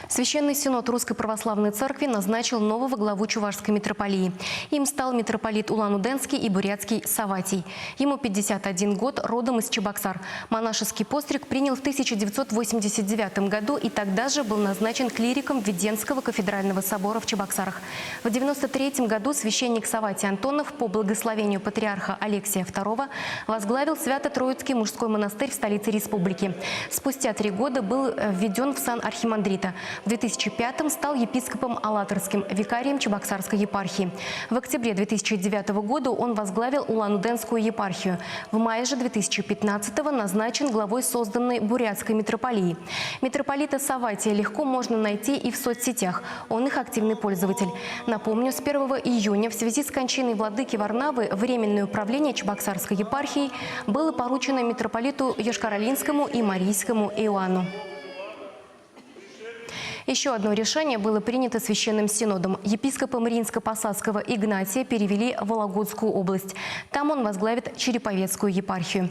Священный Синод Русской Православной Церкви назначил нового главу Чувашской митрополии. Им стал митрополит Улан-Удэнский и Бурятский Саватий. Ему 51 год, родом из Чебоксар. Монашеский постриг принял в 1989 году и тогда же был назначен клириком Введенского кафедрального собора в Чебоксарах. В 1993 году священник Саватий Антонов по благословению патриарха Алексия II возглавил Свято-Троицкий мужской монастырь в столице республики. Спустя 3 года был введен в сан архимандрита. В 2005-м стал епископом Алатырским, викарием Чебоксарской епархии. В октябре 2009 года он возглавил Улан-Удэнскую епархию. В мае же 2015-го назначен главой созданной Бурятской митрополии. Митрополита Саватия легко можно найти и в соцсетях. Он их активный пользователь. Напомню, с 1 июня в связи с кончиной владыки Варнавы временное управление Чебоксарской епархией было поручено митрополиту Йошкар-Олинскому и Марийскому Иоанну. Еще одно решение было принято Священным Синодом. Епископа Мариинско-Посадского Игнатия перевели в Вологодскую область. Там он возглавит Череповецкую епархию.